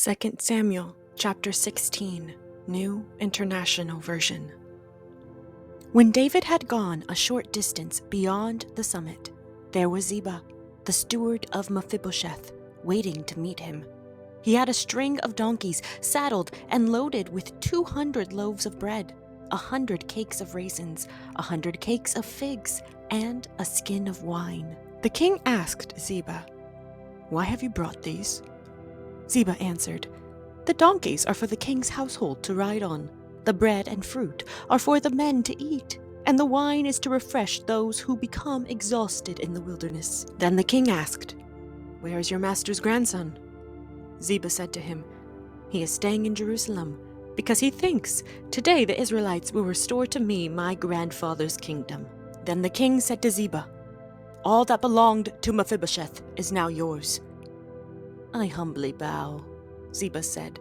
2 Samuel chapter 16, New International Version. When David had gone a short distance beyond the summit, there was Ziba, the steward of Mephibosheth, waiting to meet him. He had a string of donkeys saddled and loaded with 200 loaves of bread, 100 cakes of raisins, 100 cakes of figs, and a skin of wine. The king asked Ziba, "Why have you brought these?" Ziba answered, "The donkeys are for the king's household to ride on. The bread and fruit are for the men to eat, and the wine is to refresh those who become exhausted in the wilderness." Then the king asked, "Where is your master's grandson?" Ziba said to him, "He is staying in Jerusalem, because he thinks, 'Today the Israelites will restore to me my grandfather's kingdom.'" Then the king said to Ziba, "All that belonged to Mephibosheth is now yours." "I humbly bow," Ziba said.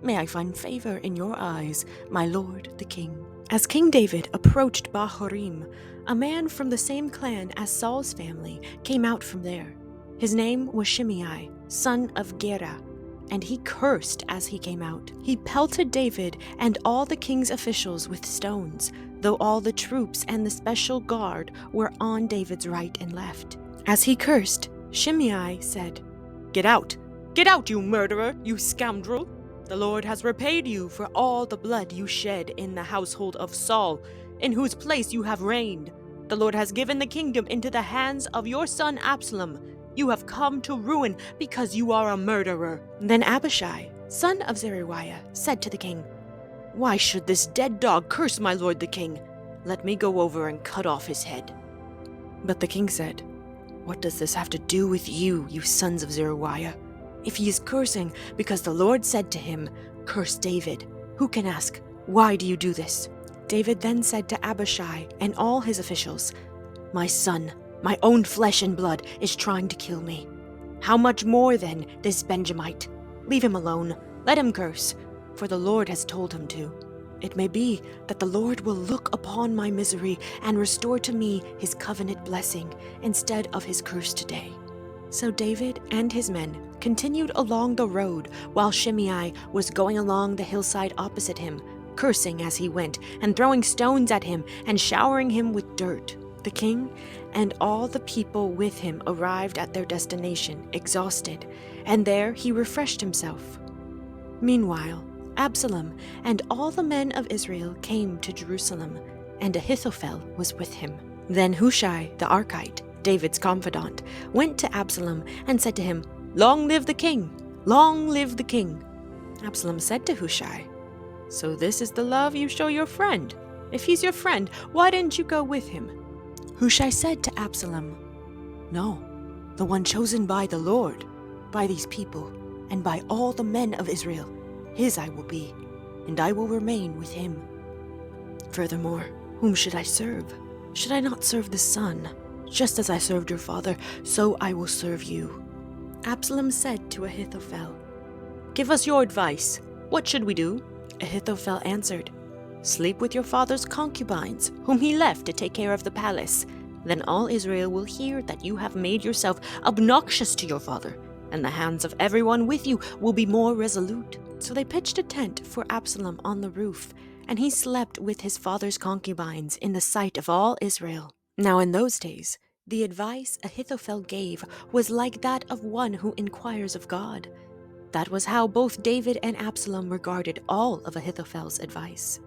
"May I find favor in your eyes, my lord the king." As King David approached Bahurim, a man from the same clan as Saul's family came out from there. His name was Shimei, son of Gera, and he cursed as he came out. He pelted David and all the king's officials with stones, though all the troops and the special guard were on David's right and left. As he cursed, Shimei said, "Get out! Get out, you murderer, you scoundrel! The Lord has repaid you for all the blood you shed in the household of Saul, in whose place you have reigned. The Lord has given the kingdom into the hands of your son Absalom. You have come to ruin because you are a murderer." Then Abishai, son of Zeruiah, said to the king, "Why should this dead dog curse my lord the king? Let me go over and cut off his head." But the king said, "What does this have to do with you, you sons of Zeruiah? If he is cursing because the Lord said to him, 'Curse David,' who can ask, 'Why do you do this?'" David then said to Abishai and all his officials, "My son, my own flesh and blood, is trying to kill me. How much more then this Benjamite? Leave him alone, let him curse, for the Lord has told him to. It may be that the Lord will look upon my misery and restore to me his covenant blessing instead of his curse today." So David and his men continued along the road while Shimei was going along the hillside opposite him, cursing as he went and throwing stones at him and showering him with dirt. The king and all the people with him arrived at their destination, exhausted, and there he refreshed himself. Meanwhile, Absalom and all the men of Israel came to Jerusalem, and Ahithophel was with him. Then Hushai the Archite, David's confidant, went to Absalom and said to him, "Long live the king! Long live the king!" Absalom said to Hushai, "So this is the love you show your friend? If he's your friend, why didn't you go with him?" Hushai said to Absalom, "No, the one chosen by the Lord, by these people, and by all the men of Israel, his I will be, and I will remain with him. Furthermore, whom should I serve? Should I not serve the son? Just as I served your father, so I will serve you." Absalom said to Ahithophel, "Give us your advice. What should we do?" Ahithophel answered, "Sleep with your father's concubines, whom he left to take care of the palace. Then all Israel will hear that you have made yourself obnoxious to your father, and the hands of everyone with you will be more resolute." So they pitched a tent for Absalom on the roof, and he slept with his father's concubines in the sight of all Israel. Now in those days, the advice Ahithophel gave was like that of one who inquires of God. That was how both David and Absalom regarded all of Ahithophel's advice.